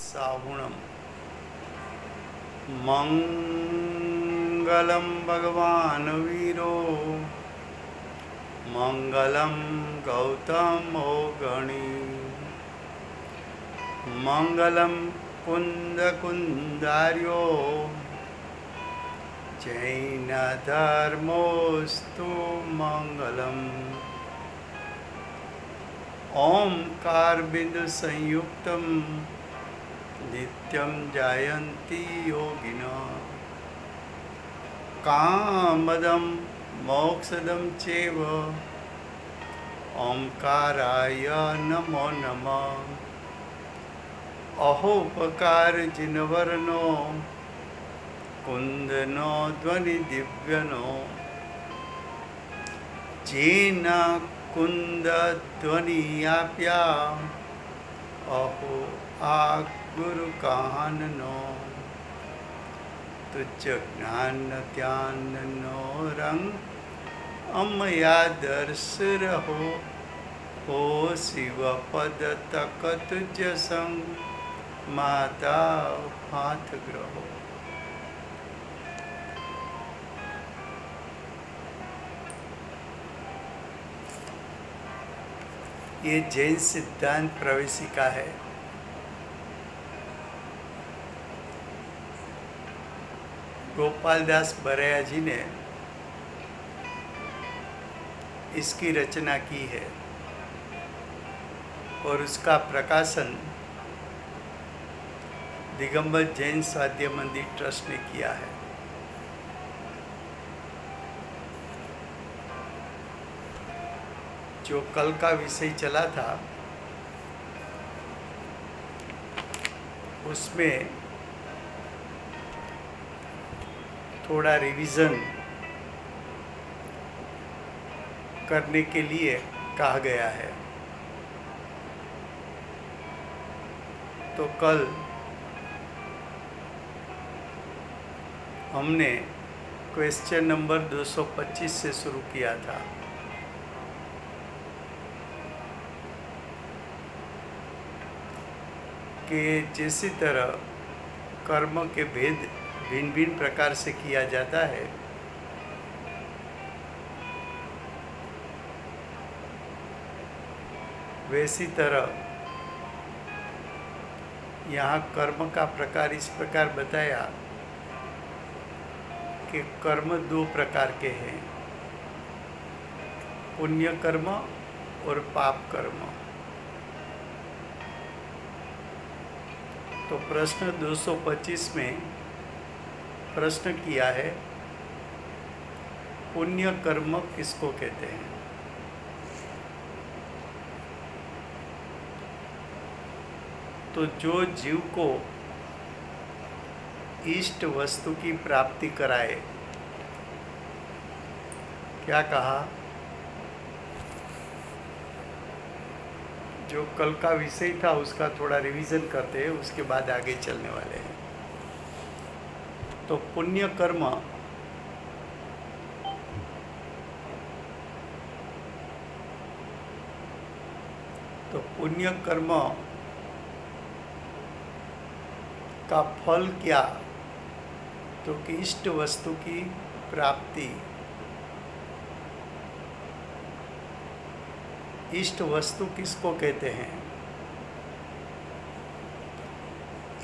साहुणम मंगलम भगवान वीरो मंगलम गौतमो गणी मंगलम कुंद कुंदार्यो जैन धर्मोस्तु मंगलम ओंकार बिंदु संयुक्तम नित्यं जायन्ति योगिनः कामदं मोक्षदं चैव ओंकाराय नमो नमः अहोपकारजिनवर्णो कुन्दनो ध्वनिदिव्यनो जेन कुन्दध्वनियाप्या अहो गुरु काननो तुझ ज्ञान ध्यानो रंग अमया दर्श रहो हो शिव पद तक तुझ संग माता हाथ ग्रहो। ये जैन सिद्धांत प्रवेशिका है। गोपालदास बरैया जी ने इसकी रचना की है और उसका प्रकाशन दिगंबर जैन स्वाध्याय मंदिर ट्रस्ट ने किया है। जो कल का विषय चला था उसमें थोड़ा रिवीजन करने के लिए कहा गया है। तो कल हमने क्वेश्चन नंबर 225 से शुरू किया था। कि जिस तरह कर्म के भेद भिन्न भिन्न प्रकार से किया जाता है, वैसी तरह यहाँ कर्म का प्रकार इस प्रकार बताया कि कर्म दो प्रकार के हैं, पुण्य कर्म और पाप कर्म। तो प्रश्न 225 में प्रश्न किया है, पुण्य कर्म किसको कहते हैं? तो जो जीव को इष्ट वस्तु की प्राप्ति कराए, क्या कहा? जो कल का विषय था उसका थोड़ा रिवीजन करते हैं, उसके बाद आगे चलने वाले हैं। तो पुण्य कर्म का फल क्या? तो कि इष्ट वस्तु की प्राप्ति। इष्ट वस्तु किसको कहते हैं?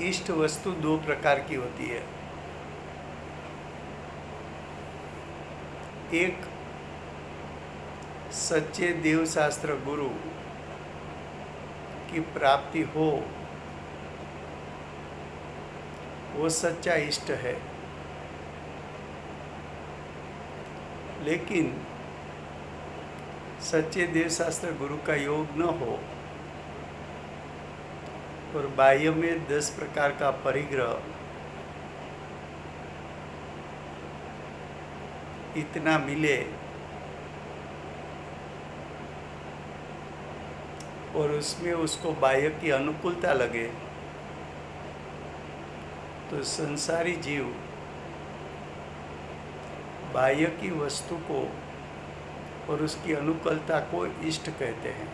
इष्ट वस्तु दो प्रकार की होती है। एक सच्चे देव शास्त्र गुरु की प्राप्ति हो, वो सच्चा इष्ट है। लेकिन सच्चे देव शास्त्र गुरु का योग न हो और बाह्य में 10 प्रकार का परिग्रह इतना मिले और उसमें उसको बाह्य की अनुकूलता लगे, तो संसारी जीव बाह्य की वस्तु को और उसकी अनुकूलता को इष्ट कहते हैं।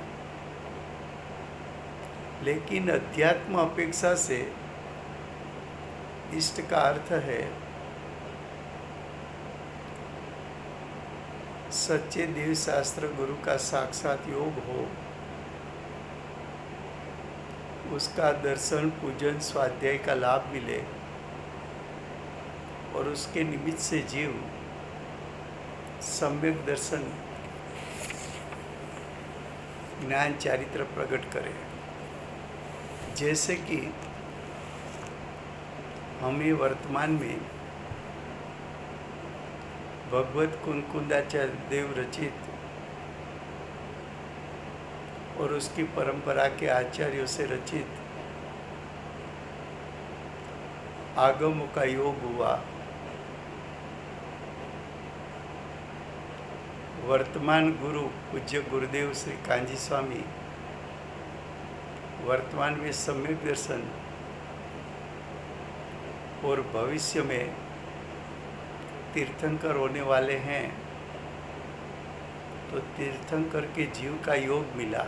लेकिन अध्यात्म अपेक्षा से इष्ट का अर्थ है सच्चे दिव्य शास्त्र गुरु का साक्षात योग हो, उसका दर्शन पूजन स्वाध्याय का लाभ मिले और उसके निमित्त से जीव सम्यक दर्शन ज्ञान चारित्र प्रकट करे। जैसे कि हमें वर्तमान में भगवत कुंकुंदाचार्य देव रचित और उसकी परंपरा के आचार्यों से रचित आगमों का योग हुआ। वर्तमान गुरु पूज्य गुरुदेव श्री कांजी स्वामी वर्तमान में सम्यक दर्शन और भविष्य में तीर्थंकर होने वाले हैं, तो तीर्थंकर के जीव का योग मिला।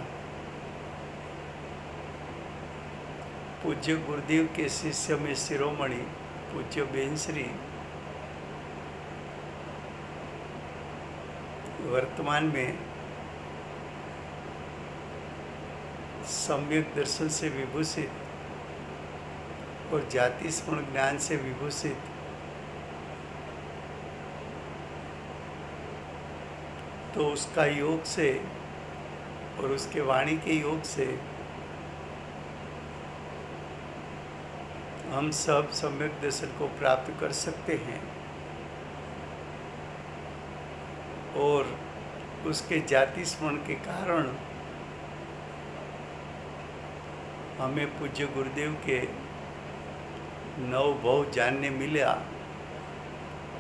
पूज्य गुरुदेव के शिष्य में शिरोमणि पूज्य बेनश्री वर्तमान में सम्यक दर्शन से विभूषित और जाति स्मरण ज्ञान से विभूषित तो उसका योग से और उसके वाणी के योग से हम सब सम्यक दर्शन को प्राप्त कर सकते हैं और उसके जाति स्मरण के कारण हमें पूज्य गुरुदेव के नव भाव जानने मिला,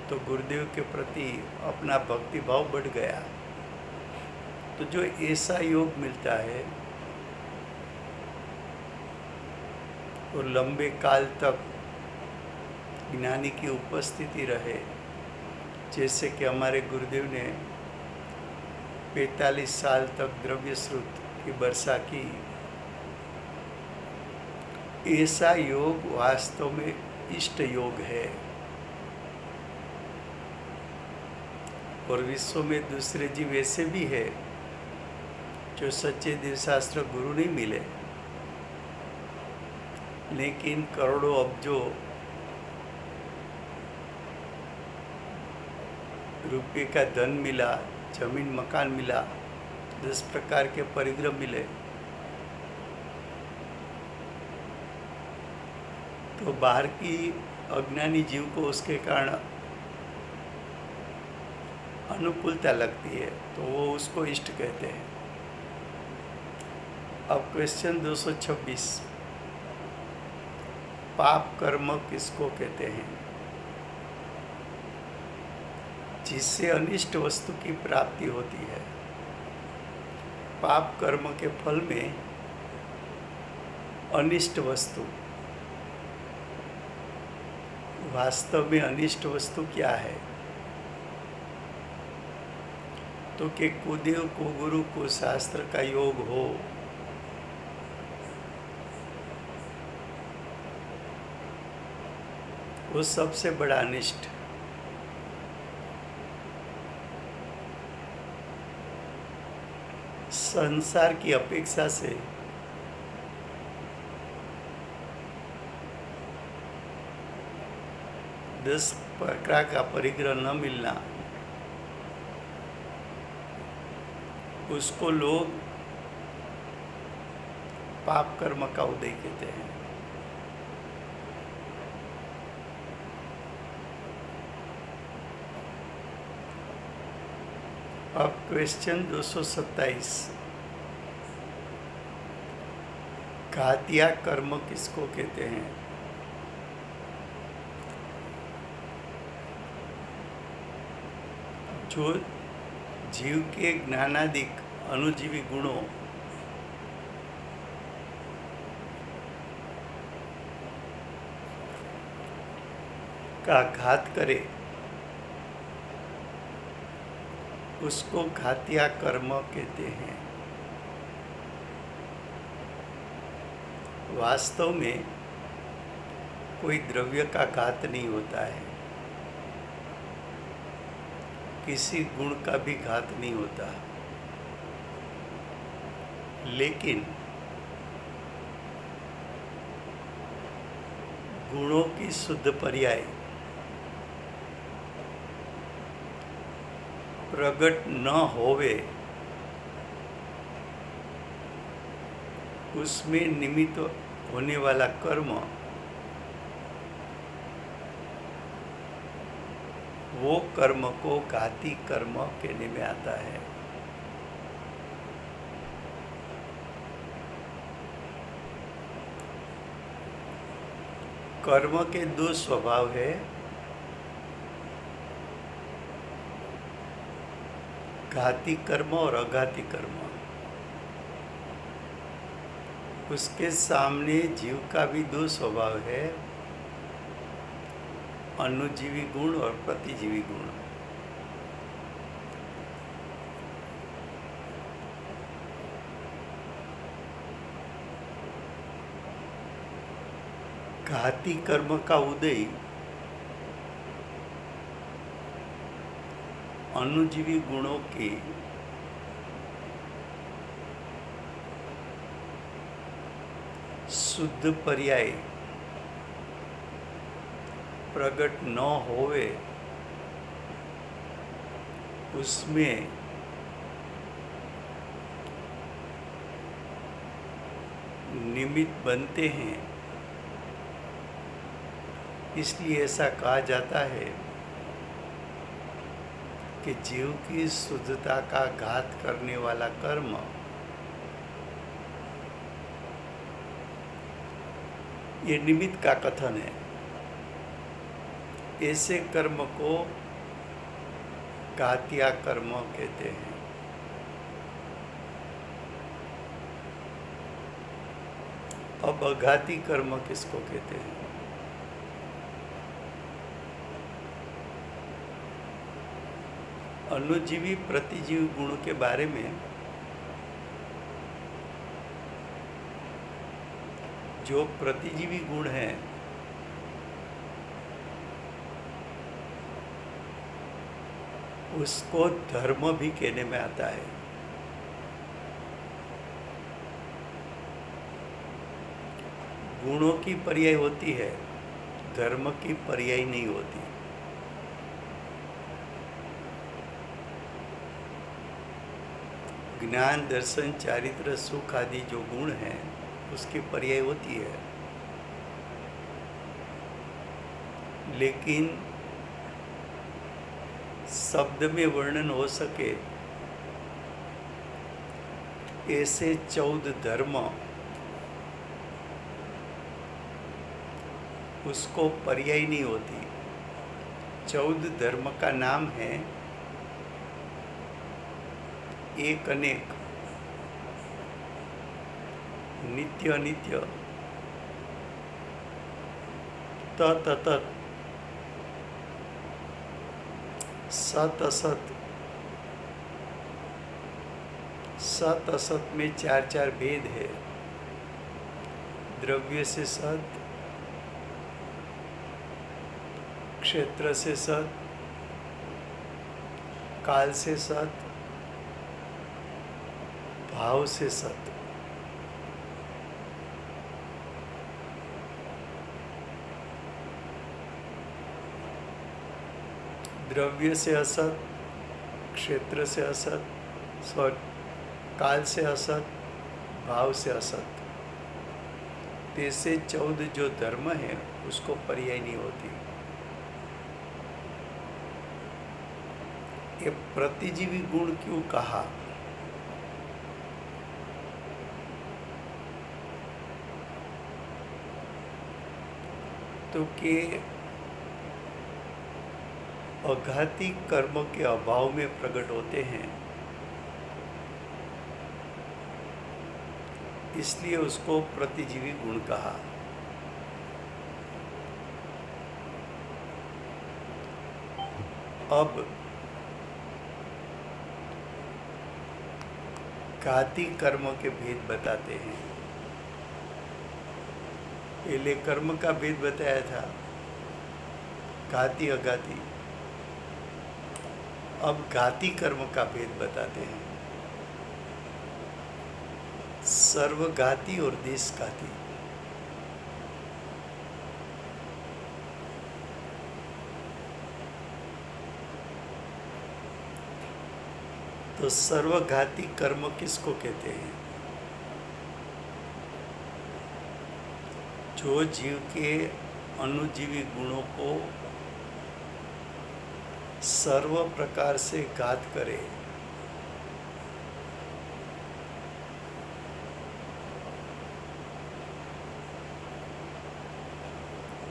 तो गुरुदेव के प्रति अपना भक्ति भाव बढ़ गया। तो जो ऐसा योग मिलता है और लंबे काल तक ज्ञानी की उपस्थिति रहे, जैसे कि हमारे गुरुदेव ने 45 साल तक द्रव्य स्रोत की वर्षा की, ऐसा योग वास्तव में इष्ट योग है। और विश्व में दूसरे जीव ऐसे भी है जो सच्चे दिव्यशास्त्र गुरु नहीं मिले, लेकिन करोड़ों अब्जों रुपये का धन मिला, जमीन मकान मिला, 10 प्रकार के परिग्रह मिले, तो बाहर की अज्ञानी जीव को उसके कारण अनुकूलता लगती है, तो वो उसको इष्ट कहते हैं। अब क्वेश्चन 226, पाप कर्म किसको कहते हैं? जिससे अनिष्ट वस्तु की प्राप्ति होती है। पाप कर्म के फल में अनिष्ट वस्तु, वास्तव में अनिष्ट वस्तु क्या है? तो कि कुदेव को गुरु को शास्त्र का योग हो, वो सबसे बड़ा अनिष्ट। संसार की अपेक्षा से दस प्रकार का परिग्रह न मिलना, उसको लोग पाप कर्म का उदय कहते हैं। अब क्वेश्चन 227, घातिया कर्म किसको कहते हैं? जो जीव के ज्ञानादिक अनुजीवी गुणों का घात करे, उसको घातिया कर्म कहते हैं। वास्तव में कोई द्रव्य का घात नहीं होता है, किसी गुण का भी घात नहीं होता, लेकिन गुणों की शुद्ध पर्याय प्रकट न होवे, उसमें निमित्त होने वाला कर्म वो कर्म को घाती कर्म कहने में आता है। कर्म के दो स्वभाव है, घाती कर्म और अघाती कर्म। उसके सामने जीव का भी दो स्वभाव है, अनुजीवी गुण और प्रतिजीवी गुण। घाती कर्म का उदय अनुजीवी गुणों के शुद्ध पर्याय प्रकट न होवे, उसमें निमित्त बनते हैं। इसलिए ऐसा कहा जाता है कि जीव की शुद्धता का घात करने वाला कर्म ये निमित्त का कथन है। ऐसे कर्म को घातिया कर्म कहते हैं। अब अघाती कर्म किसको कहते हैं? अनुजीवी प्रतिजीवी गुण के बारे में जो प्रतिजीवी गुण हैं उसको धर्म भी कहने में आता है। गुणों की पर्याय होती है, धर्म की पर्याय नहीं होती। ज्ञान, दर्शन, चारित्र, सुख आदि जो गुण हैं उसकी पर्याय होती है, लेकिन शब्द में वर्णन हो सके ऐसे 14 धर्म उसको पर्याय नहीं होती। 14 धर्म का नाम है एक अनेक, नित्य अनित्य, तत् अतत्, सत असत। सत असत में 4 भेद है। द्रव्य से सत, क्षेत्र से सत, काल से सत, भाव से सत। द्रव्य से असत, क्षेत्र से असत, काल से असत, भाव से असत। ऐसे 14 जो धर्म है उसको पर्याय नहीं होती। ये प्रतिजीवी गुण क्यों कहा? तो कि अघाती कर्म के अभाव में प्रकट होते हैं, इसलिए उसको प्रतिजीवी गुण कहा। अब घाती कर्म के भेद बताते हैं। पहले कर्म का भेद बताया था, घाती अघाती। अब घाती कर्म का भेद बताते हैं, सर्वघाती और देशघाती। तो सर्वघाती कर्म किसको कहते हैं? जो जीव के अनुजीवी गुणों को सर्व प्रकार से घात करे,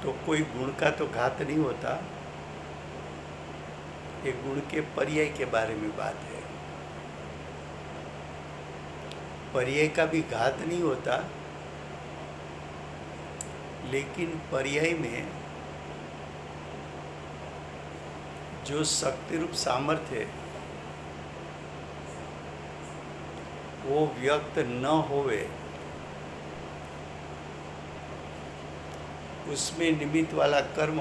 तो कोई गुण का तो घात नहीं होता, एक गुण के पर्याय के बारे में बात है। पर्याय का भी घात नहीं होता, लेकिन पर्याय में जो शक्ति रूप सामर्थ्य है वो व्यक्त न होवे, उसमें निमित्त वाला कर्म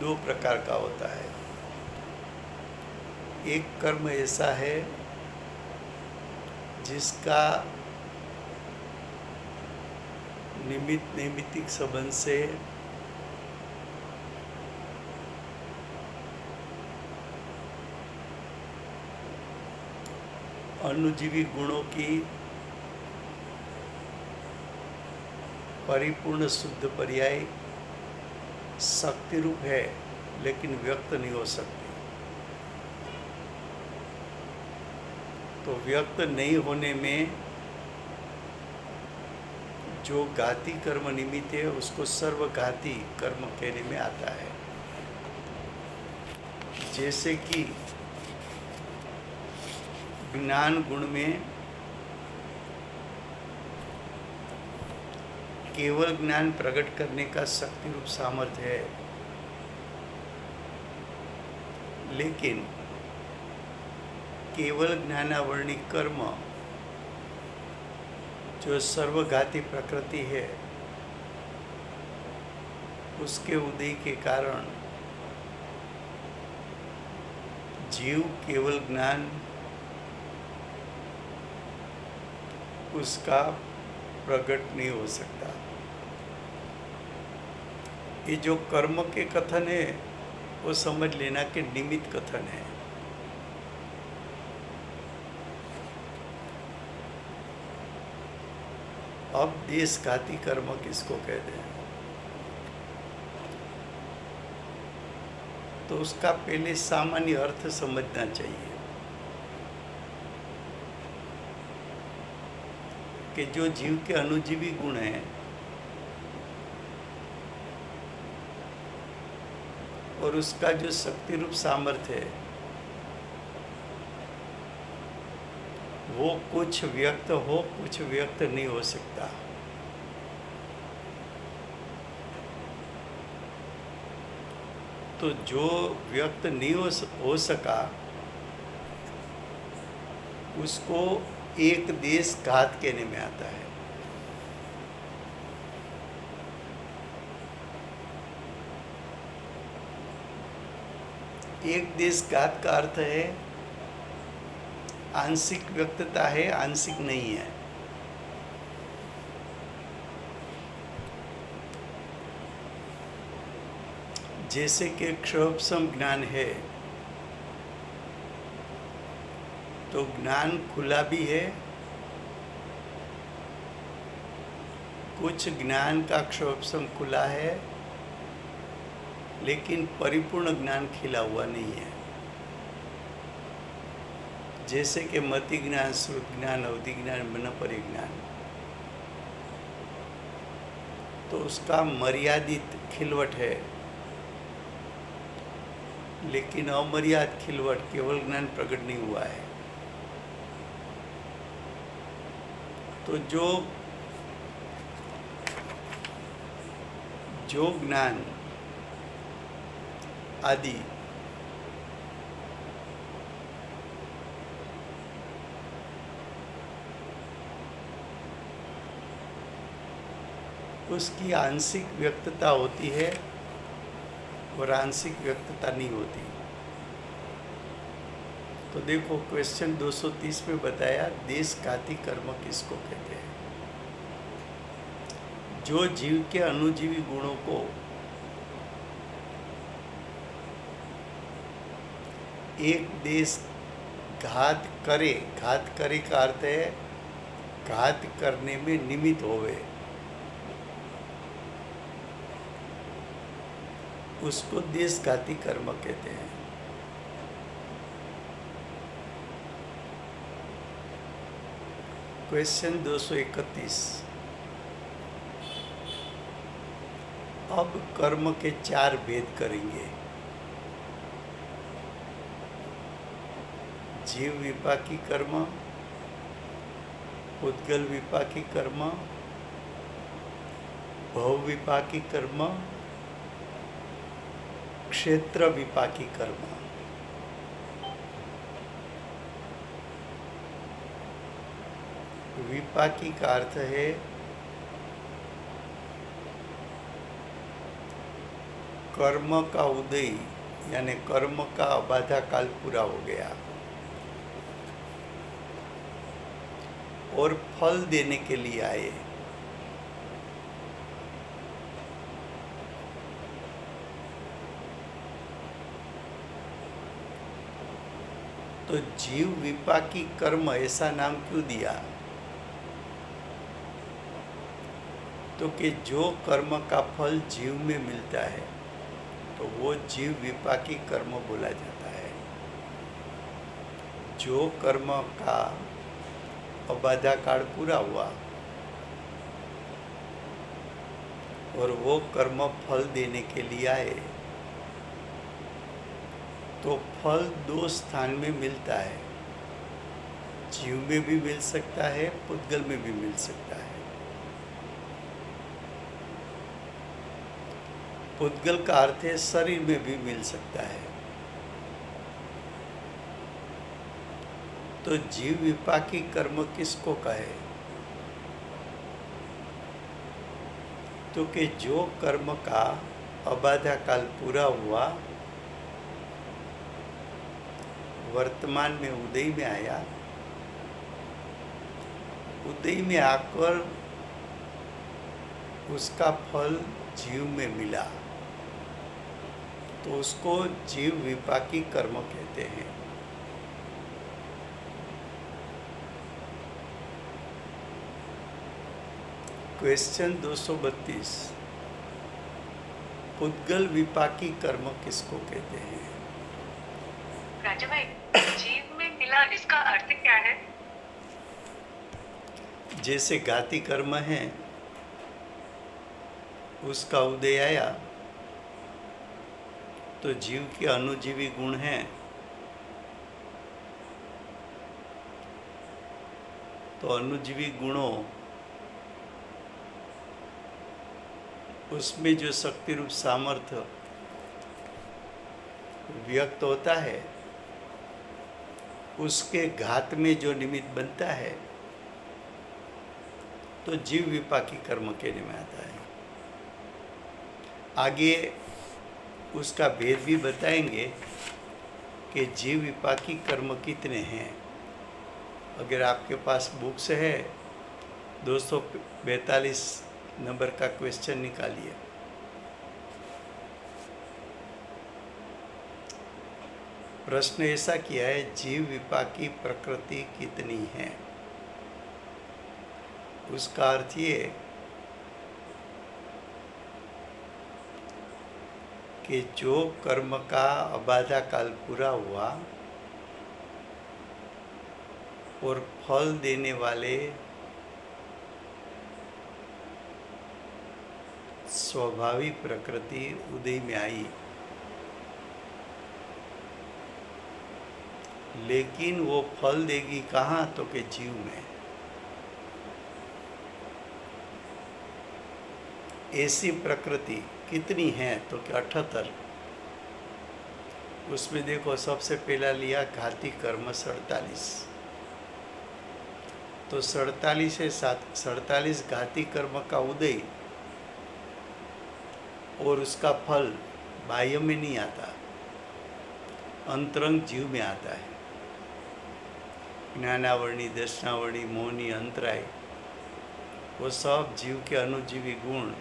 दो प्रकार का होता है। एक कर्म ऐसा है जिसका निमित्त नैमित्तिक संबंध से अनुजीवी गुणों की परिपूर्ण शुद्ध पर्याय शक्ति रूप है, लेकिन व्यक्त नहीं हो सकती। तो व्यक्त नहीं होने में जो घाती कर्म निमित्त है उसको सर्वघाती कर्म कहने में आता है। जैसे कि ज्ञान गुण में केवल ज्ञान प्रकट करने का शक्ति रूप सामर्थ्य है, लेकिन केवल ज्ञानावरणी कर्म जो सर्वघाती प्रकृति है, उसके उदय के कारण जीव केवल ज्ञान उसका प्रकट नहीं हो सकता। ये जो कर्म के कथन है वो समझ लेना कि निमित्त कथन है। अब देशघाती कर्म किसको कहते हैं? तो उसका पहले सामान्य अर्थ समझना चाहिए कि जो जीव के अनुजीवी गुण हैं और उसका जो शक्ति रूप सामर्थ्य है वो कुछ व्यक्त हो, कुछ व्यक्त नहीं हो सकता। तो जो व्यक्त नहीं हो सका उसको एक देश घात कहने में आता है। एक देश घात का अर्थ है आंशिक व्यक्तता है, आंशिक नहीं है। जैसे कि क्षोभसम ज्ञान है तो ज्ञान खुला भी है, कुछ ज्ञान का क्षोभसम खुला है, लेकिन परिपूर्ण ज्ञान खिला हुआ नहीं है। जैसे कि मति ज्ञान, श्रुत ज्ञान, अवधि ज्ञान, मन परिज्ञान, तो उसका मर्यादित खिलवट है, लेकिन अमर्याद खिलवट केवल ज्ञान प्रकट नहीं हुआ है। तो जो ज्ञान आदि उसकी आंशिक व्यक्तता होती है और आंशिक व्यक्तता नहीं होती। तो देखो क्वेश्चन 230 में बताया देशघाती कर्म किसको कहते हैं। जो जीव के अणुजीवी गुणों को एक देश घात करे का अर्थ है घात करने में निमित्त होवे, उसको देशघाती कर्म कहते हैं। क्वेश्चन 231। अब कर्म के 4 भेद करेंगे। जीव विपाकी कर्म, उद्गल विपाकी कर्म, भव विपाकी कर्म, क्षेत्र विपाकी कर्म। विपाकी का अर्थ है कर्म का उदय, यानी कर्म का अबाधा काल पूरा हो गया और फल देने के लिए आए। तो जीव विपाकी कर्म ऐसा नाम क्यों दिया? तो कि जो कर्म का फल जीव में मिलता है तो वो जीव विपाकी कर्म बोला जाता है। जो कर्म का अबाधा काल पूरा हुआ और वो कर्म फल देने के लिए आए, तो फल 2 स्थान में मिलता है। जीव में भी मिल सकता है, पुद्गल में भी मिल सकता है। पुद्गल का अर्थ है शरीर में भी मिल सकता है। तो जीव विपाकी कर्म किसको कहे? तो कि जो कर्म का अबाधा काल पूरा हुआ, वर्तमान में उदय में आया, उदय में आकर उसका फल जीव में मिला, तो उसको जीव विपाकी कर्म कहते हैं। क्वेश्चन 232। पुद्गल विपाकी कर्म किसको कहते हैं? राजा भाई, जीव में मिला इसका अर्थ क्या है? जैसे घाती कर्म है, उसका उदय आया तो जीव के अणुजीवी गुण हैं, तो अणुजीवी गुणों उसमें जो शक्ति रूप सामर्थ्य व्यक्त होता है, उसके घात में जो निमित्त बनता है, तो जीव विपाकी कर्म कहने में आता है। आगे उसका भेद भी बताएंगे कि जीव विपाकी कर्म कितने हैं। अगर आपके पास बुक्स है 242 नंबर का क्वेश्चन निकालिए। प्रश्न ऐसा किया है, जीव विपाकी प्रकृति कितनी है? उसका अर्थ ये कि जो कर्म का अबाधा काल पूरा हुआ और फल देने वाले स्वाभाविक प्रकृति उदय में आई, लेकिन वो फल देगी कहाँ? तो कि जीव में। ऐसी प्रकृति कितनी है? तो कि 78। उसमें देखो सबसे पहला लिया घाती कर्म 47, तो 47 से 47 घाती कर्म का उदय और उसका फल बाह्य में नहीं आता, अंतरंग जीव में आता है। ज्ञानावरणी, दर्शनावरणी, मोहनी, अंतराय, वो सब जीव के अनुजीवी गुण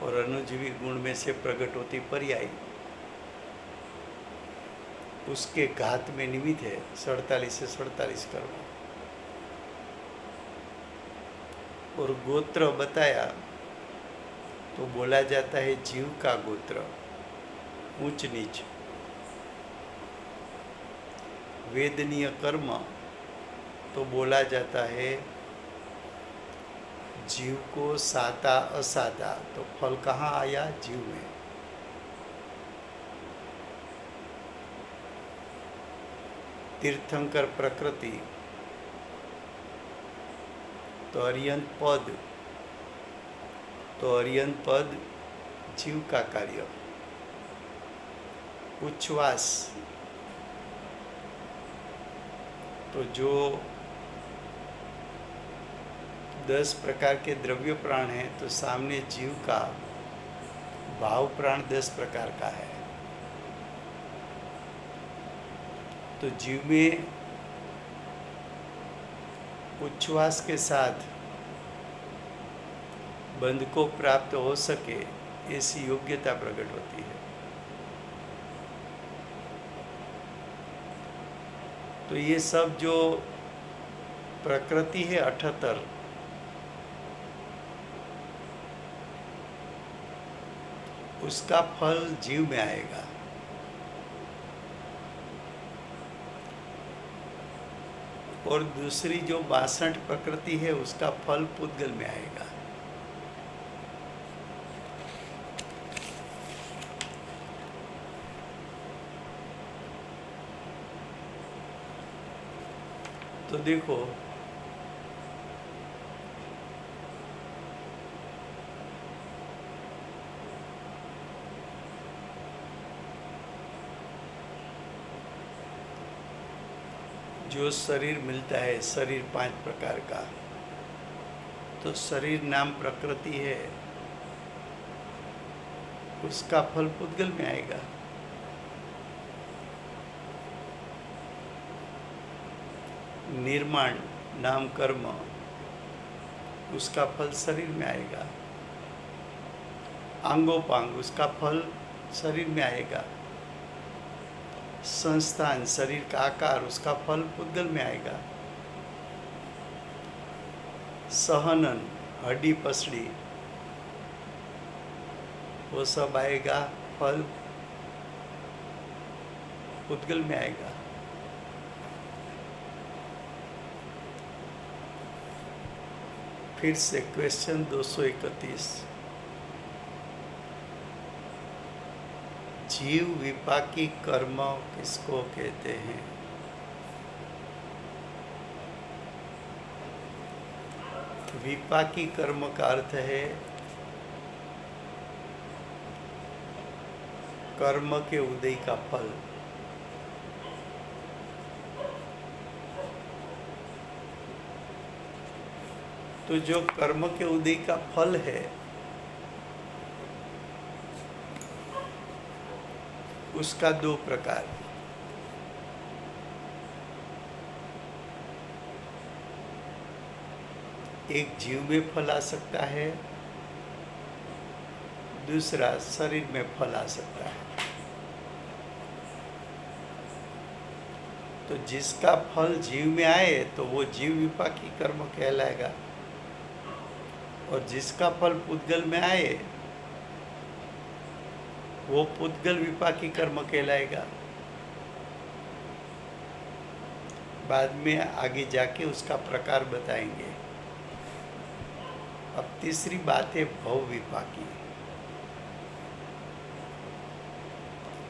और अनुजीवी गुण में से प्रकट होती पर्याय उसके घात में निमित्त है 47 से 47 कर्म। और गोत्र बताया तो बोला जाता है जीव का गोत्र, ऊंच नीच। वेदनीय कर्म तो बोला जाता है जीव को साता असाता, तो फल कहाँ आया? जीव में। तीर्थंकर प्रकृति तो अर्यंत पद, तो अर्यंत पद जीव का कार्य। उच्छ्वास तो जो 10 प्रकार के द्रव्य प्राण हैं, तो सामने जीव का भाव प्राण 10 प्रकार का है। तो जीव में उच्छ्वास के साथ बंध को प्राप्त हो सके ऐसी योग्यता प्रकट होती है। तो ये सब जो प्रकृति है 78, उसका फल जीव में आएगा। और दूसरी जो 62 प्रकृति है उसका फल पुद्गल में आएगा। तो देखो जो शरीर मिलता है, शरीर 5 प्रकार का, तो शरीर नाम प्रकृति है, उसका फल पुद्गल में आएगा। निर्माण नाम कर्म, उसका फल शरीर में आएगा। अंगोपांग, उसका फल शरीर में आएगा। संस्थान, शरीर का आकार, उसका फल पुद्गल में आएगा। सहनन, हड्डी पसड़ी, वो सब आएगा, फल पुद्गल में आएगा। फिर से क्वेश्चन 231, जीव विपाकी कर्म किसको कहते हैं? विपाकी कर्म का अर्थ है कर्म के उदय का फल। तो जो कर्म के उदय का फल है उसका 2 प्रकार, एक जीव में फल आ सकता है, दूसरा शरीर में फल आ सकता है। तो जिसका फल जीव में आए तो वो जीव विपाकी कर्म कहलाएगा, और जिसका फल पुद्गल में आए वो पुद्गल विपाकी कर्म कहलाएगा। बाद में आगे जाके उसका प्रकार बताएंगे। अब तीसरी बात है भव विपाकी।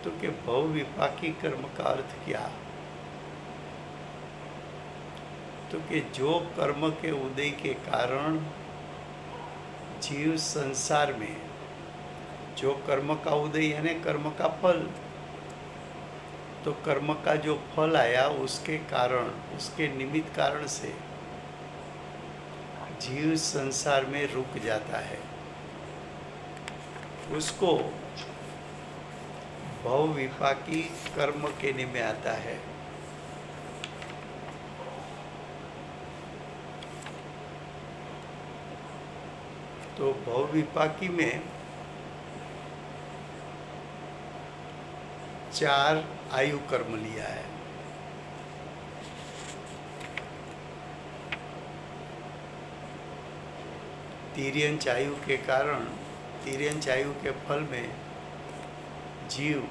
तो कि भव विपाकी कर्म का अर्थ क्या? तो कि जो कर्म के उदय के कारण जीव संसार में, जो कर्म का उदय यानी कर्म का फल, तो कर्म का जो फल आया उसके कारण, उसके निमित्त कारण से जीव संसार में रुक जाता है। उसको भव विपाकी कर्म कहने में आता है। तो भव विपाकी में 4 आयु कर्म लिया है। तिर्यंच आयु के कारण, तिर्यंच आयु के फल में जीव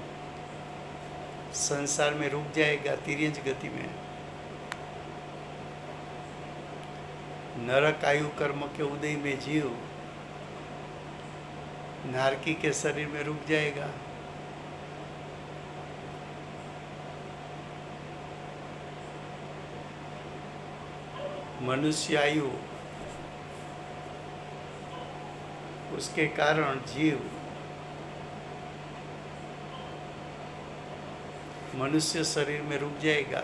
संसार में रुक जाएगा तिर्यंच गति में। नरक आयु कर्म के उदय में जीव नारकी के शरीर में रुक जाएगा। मनुष्य आयु, उसके कारण जीव मनुष्य शरीर में रुक जाएगा।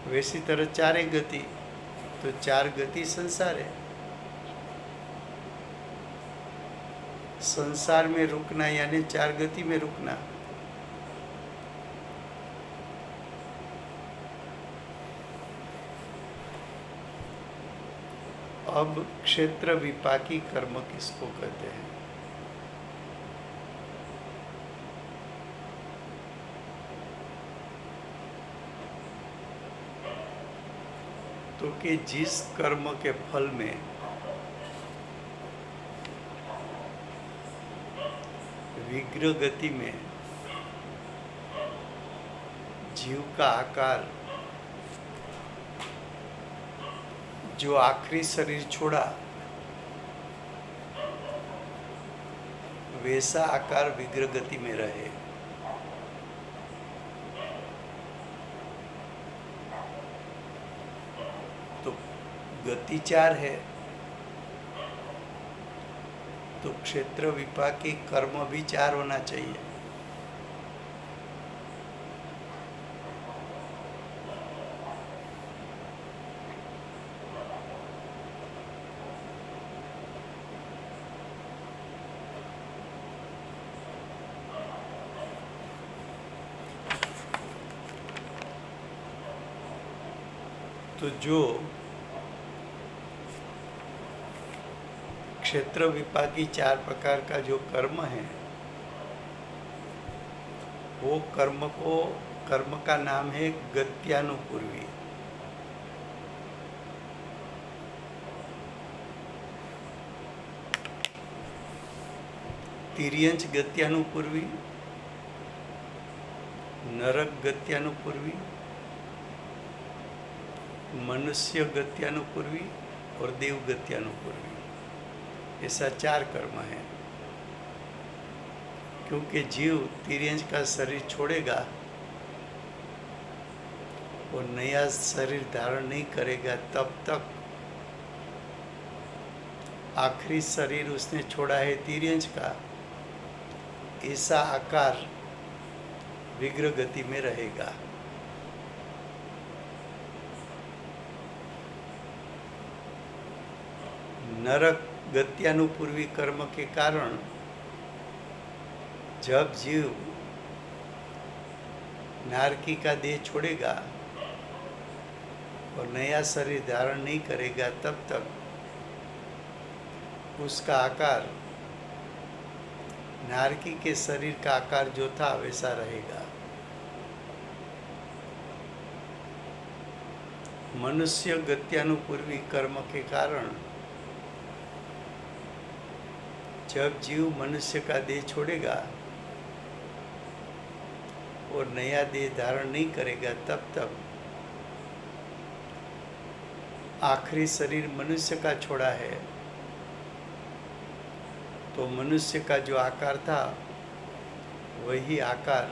वैसी तरह 4 गति, तो 4 गति संसार है। संसार में रुकना यानी 4 गति में रुकना। अब क्षेत्र विपाकी कर्म किसको कहते हैं? तो कि जिस कर्म के फल में विग्रह गति में जीव का आकार जो आखिरी शरीर छोड़ा वैसा आकार विग्रह गति में रहे। तो गति 4 है, तो क्षेत्र विपाकी कर्म भी 4 होना चाहिए। तो जो क्षेत्र विपाकी 4 प्रकार का जो कर्म है, वो कर्म का नाम है गत्यानुपूर्वी। तिर्यंच गत्यानुपूर्वी, नरक गत्यानुपूर्वी, मनुष्य गत्यानुपूर्वी और देव गत्यानुपूर्वी। ऐसा 4 कर्म है। क्योंकि जीव तिर्यंच का शरीर छोड़ेगा और नया शरीर धारण नहीं करेगा तब तक आखिरी शरीर उसने छोड़ा है तिर्यंच का, ऐसा आकार विग्रह गति में रहेगा। नरक गत्यानुपूर्वी कर्म के कारण जब जीव नारकी का देह छोड़ेगा और नया शरीर धारण नहीं करेगा तब तक उसका आकार नारकी के शरीर का आकार जो था वैसा रहेगा। मनुष्य गत्यानुपूर्वी कर्म के कारण जब जीव मनुष्य का देह छोड़ेगा और नया देह धारण नहीं करेगा तब तक आखिरी शरीर मनुष्य का छोड़ा है, तो मनुष्य का जो आकार था वही आकार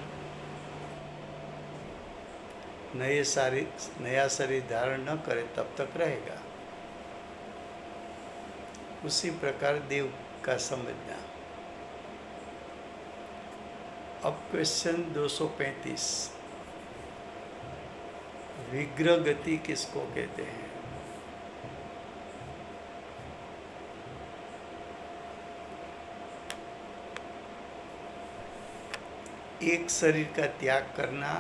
नया शरीर धारण न करे तब तक रहेगा। उसी प्रकार देव का समझना। अब क्वेश्चन 235, विग्रह गति किसको कहते हैं? एक शरीर का त्याग करना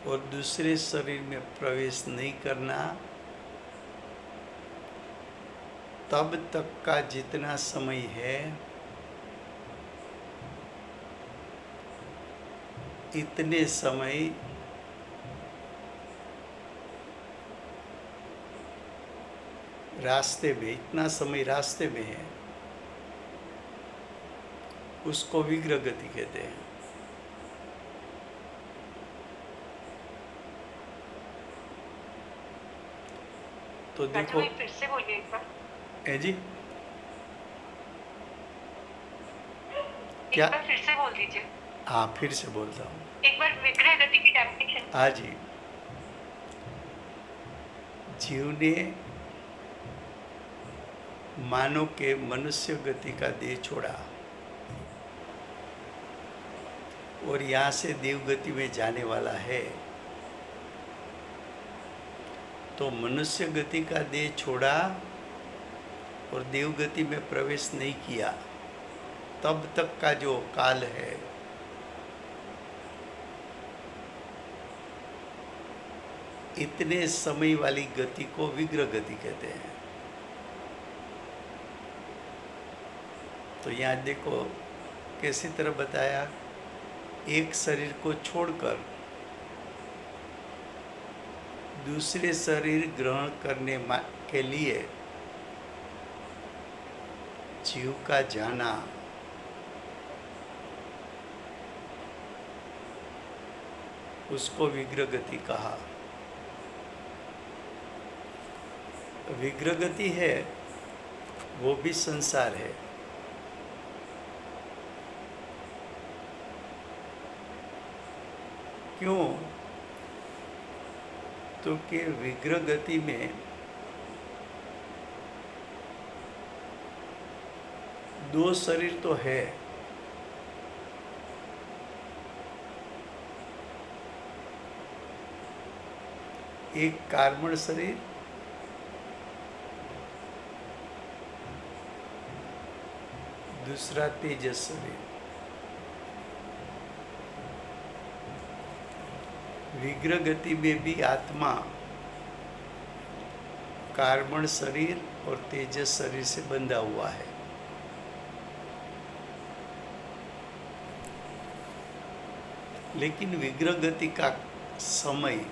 और दूसरे शरीर में प्रवेश नहीं करना, तब तक का जितना समय है इतने समय रास्ते में, इतना समय रास्ते में है, उसको विग्रह गति कहते हैं। तो राजू देखो, भाई फिर से बोलिए एक बार। है जी, एक क्या? बार फिर से बोल दीजिए। हाँ, फिर से बोलता हूँ। एक बार विग्रह गति की डेफिनेशन। हाँ जी, जीव ने मानव के मनुष्य गति का देह छोड़ा और यहाँ से देव गति में जाने वाला है। तो मनुष्य गति का देह छोड़ा और देव गति में प्रवेश नहीं किया, तब तक का जो काल है इतने समय वाली गति को विग्रह गति कहते हैं। तो यहाँ देखो कैसी तरह बताया, एक शरीर को छोड़कर दूसरे शरीर ग्रहण करने के लिए जीव का जाना उसको विग्रह गति कहा। विग्रह गति है वो भी संसार है। क्यों? तो कि विग्रह गति में दो शरीर तो है, एक कार्बन शरीर दूसरा तेजस शरीर। विग्रह गति में भी आत्मा कार्बन शरीर और तेजस शरीर से बंधा हुआ है। लेकिन विग्रह गति का समय,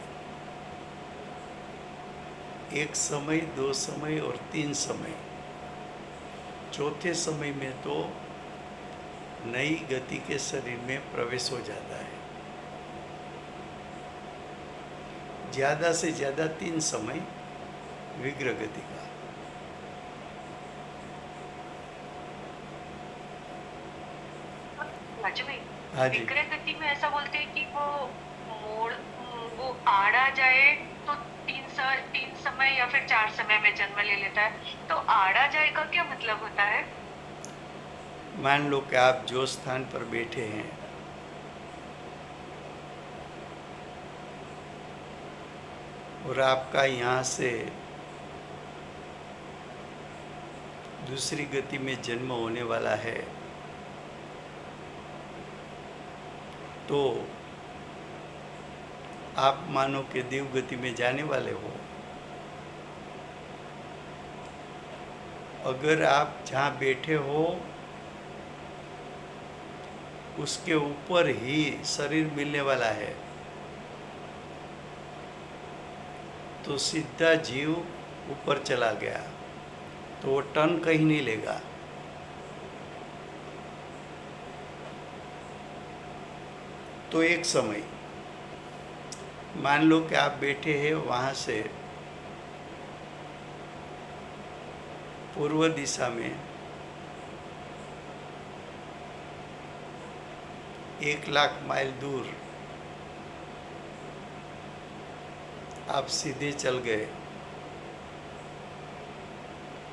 एक समय, दो समय और तीन समय, चौथे समय में तो नई गति के शरीर में प्रवेश हो जाता है। ज़्यादा से ज़्यादा 3 समय विग्रह गति का। राजू भाई, हाँ जी, विग्रह गति में ऐसा बोलते हैं कि वो आड़ा जाए तो तीन समय या फिर 4 समय में जन्म ले लेता है। तो आड़ा जाए का क्या मतलब होता है? मान लो कि आप जो स्थान पर बैठे हैं और आपका यहाँ से दूसरी गति में जन्म होने वाला है, तो आप मानो कि देव गति में जाने वाले हो। अगर आप जहाँ बैठे हो उसके ऊपर ही शरीर मिलने वाला है, तो सीधा जीव ऊपर चला गया, तो वो टर्न कहीं नहीं लेगा। तो एक समय मान लो कि आप बैठे हैं, वहाँ से पूर्व दिशा में 1,00,000 माइल दूर आप सीधे चल गए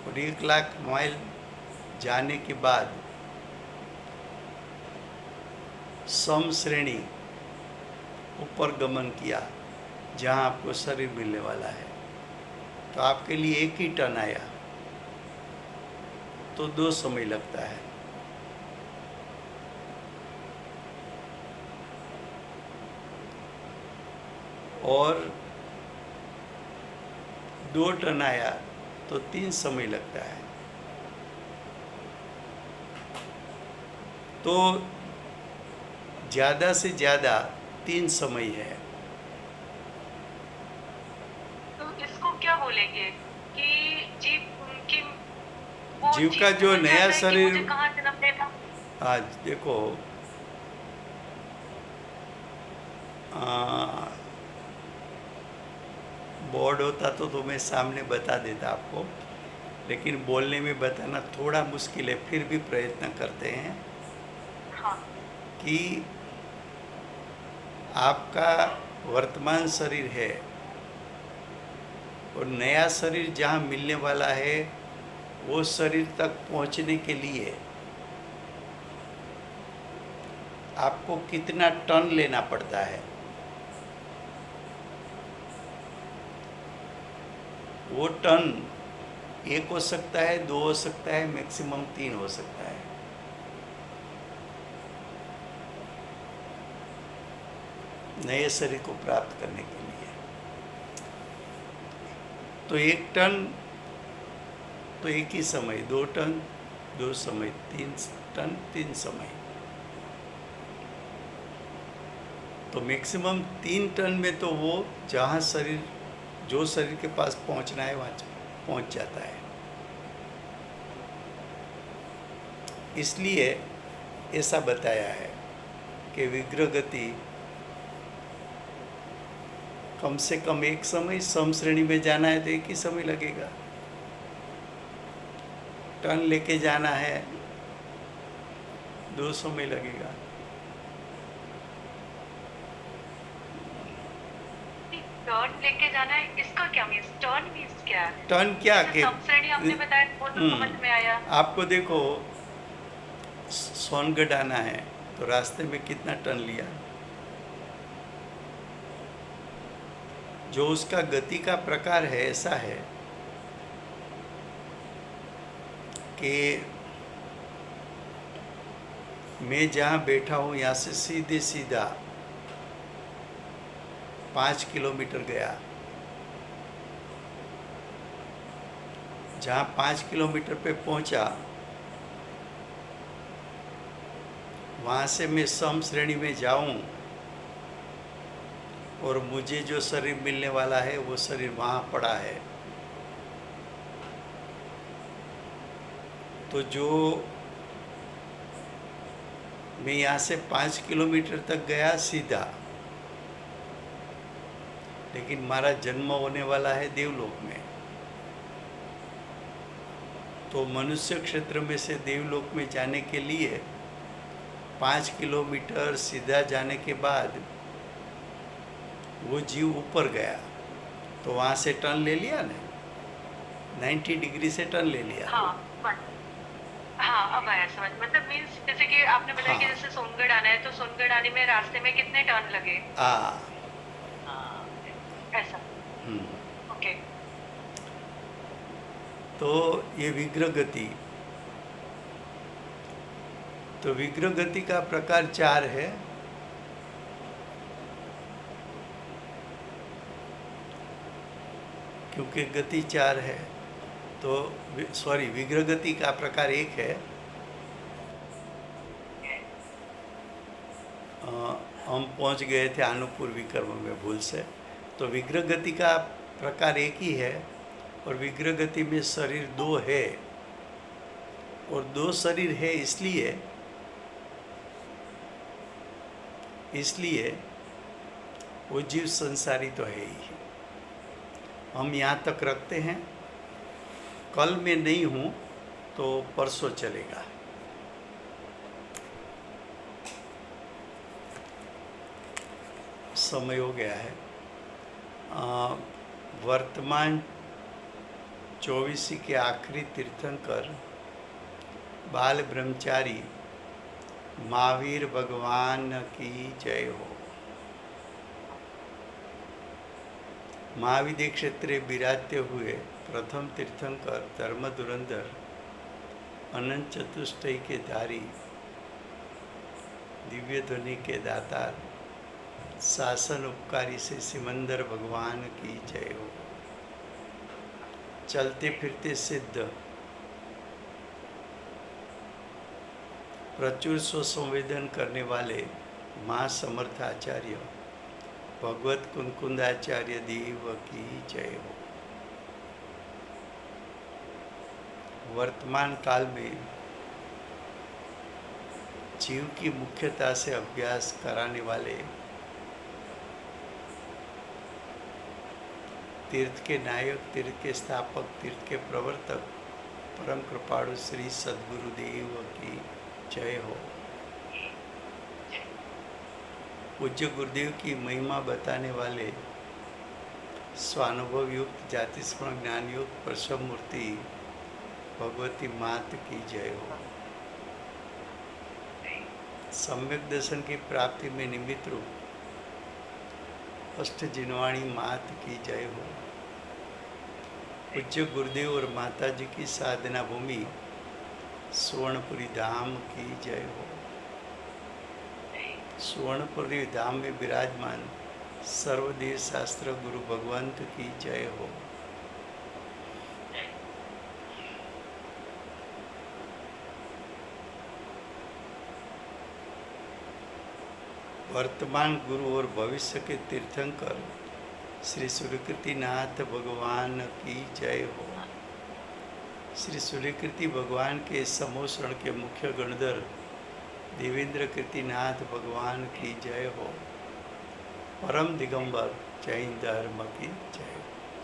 और 1,00,000 माइल जाने के बाद सम श्रेणी ऊपर गमन किया जहाँ आपको शरीर मिलने वाला है, तो आपके लिए एक ही टर्न आया, तो 2 समय लगता है। और 2 टन आया तो 3 समय लगता है। तो ज़्यादा से ज़्यादा 3 समय है। तो इसको क्या बोलेंगे कि जीव कि वो जीव जीव का जो समझ नया जाता है कि शरीर, मुझे कहाँ जन्म लेना। आज देखो, बोर्ड होता तो मैं सामने बता देता आपको, लेकिन बोलने में बताना थोड़ा मुश्किल है, फिर भी प्रयत्न करते हैं हाँ कि आपका वर्तमान शरीर है और नया शरीर जहाँ मिलने वाला है वो शरीर तक पहुँचने के लिए आपको कितना टन लेना पड़ता है। वो टन 1 हो सकता है, 2 हो सकता है, मैक्सिमम 3 हो सकता है। नए शरीर को प्राप्त करने के लिए तो 1 टन तो एक ही समय, 2 टन 2 समय, 3 टन 3 समय, तो मैक्सिमम 3 टन में तो वो जहाँ शरीर, जो शरीर के पास पहुँचना है वहाँ पहुँच जाता है। इसलिए ऐसा बताया है कि विग्रह गति कम से कम 1 समय, सम श्रेणी में जाना है तो 1 ही समय लगेगा। टन लेके जाना है 2 समय लगेगा। टर्न लेके जाना है, इसका क्या मीन्स, टर्न मीन्स क्या है? टन क्या जैसे के समश्रेणी आपने बताया वो तो समझ में आया। आपको देखो, सोनगढ़ आना है तो रास्ते में कितना टन लिया, जो उसका गति का प्रकार है ऐसा है कि मैं जहाँ बैठा हूँ यहाँ से सीधे सीधा 5 किलोमीटर गया, जहाँ 5 किलोमीटर पे पहुँचा वहाँ से मैं सम श्रेणी में जाऊँ और मुझे जो शरीर मिलने वाला है वो शरीर वहाँ पड़ा है, तो जो मैं यहाँ से 5 किलोमीटर तक गया सीधा, लेकिन हमारा जन्म होने वाला है देवलोक में, तो मनुष्य क्षेत्र में से देवलोक में जाने के लिए 5 किलोमीटर सीधा जाने के बाद वो जीव ऊपर गया, तो वहाँ से टर्न ले लिया ना, 90 डिग्री से टर्न ले लिया। हाँ हाँ अब आया समझ, मतलब मीन्स जैसे कि आपने बताया कि हाँ। जैसे सोनगढ़ आना है तो सोनगढ़ आने में रास्ते में कितने टर्न लगे। हाँ। ऐसा। हम्म। ओके। तो ये विग्रह गति, तो विग्रह गति का प्रकार 4 है। क्योंकि गति 4 है तो सॉरी, विग्रह गति का प्रकार 1 है। हम पहुंच गए थे अनुपूर विकर्म में भूल से, तो विग्रह गति का प्रकार 1 ही है, और विग्रह गति में शरीर 2 है, और 2 शरीर है इसलिए वो जीव संसारी तो है ही। हम यहाँ तक रखते हैं, कल मैं नहीं हूँ तो परसों चलेगा। समय हो गया है। वर्तमान 24 के आखिरी तीर्थंकर बाल ब्रह्मचारी महावीर भगवान की जय हो। महाविद्य क्षेत्रे विराजते हुए प्रथम तीर्थंकर धर्म धुरंधर अनंत चतुष्टय के धारी दिव्य ध्वनि के दातार शासन उपकारी से सिमंदर भगवान की जय हो। चलते फिरते सिद्ध, प्रचुर स्वसंवेदन करने वाले महासमर्थ आचार्य भगवत कुंकुंदाचार्य देव की जय हो। वर्तमान काल में जीव की मुख्यता से अभ्यास कराने वाले तीर्थ के नायक, तीर्थ के स्थापक, तीर्थ के प्रवर्तक परम कृपाणु श्री सद्गुरुदेव की जय हो। पूज्य गुरुदेव की महिमा बताने वाले स्वानुभव युक्त जाति स्मरण ज्ञान युक्त प्रसव मूर्ति भगवती मात की जय हो। सम्यक दर्शन की प्राप्ति में निमित्त रूप अष्ट जिनवाणी मात की जय हो। पूज्य गुरुदेव और माता जी की साधना भूमि सुवर्णपुरी धाम की जय हो। सुवर्णपुरी धाम में विराजमान सर्वदेव शास्त्र गुरु भगवंत की जय हो। वर्तमान गुरु और भविष्य के तीर्थंकर श्री सूर्यकृतिनाथ भगवान की जय हो। श्री सूर्यकृति भगवान के समोषण के मुख्य गणधर देवेंद्र कृतिनाथ भगवान की जय हो। परम दिगंबर जैन धर्म की जय हो।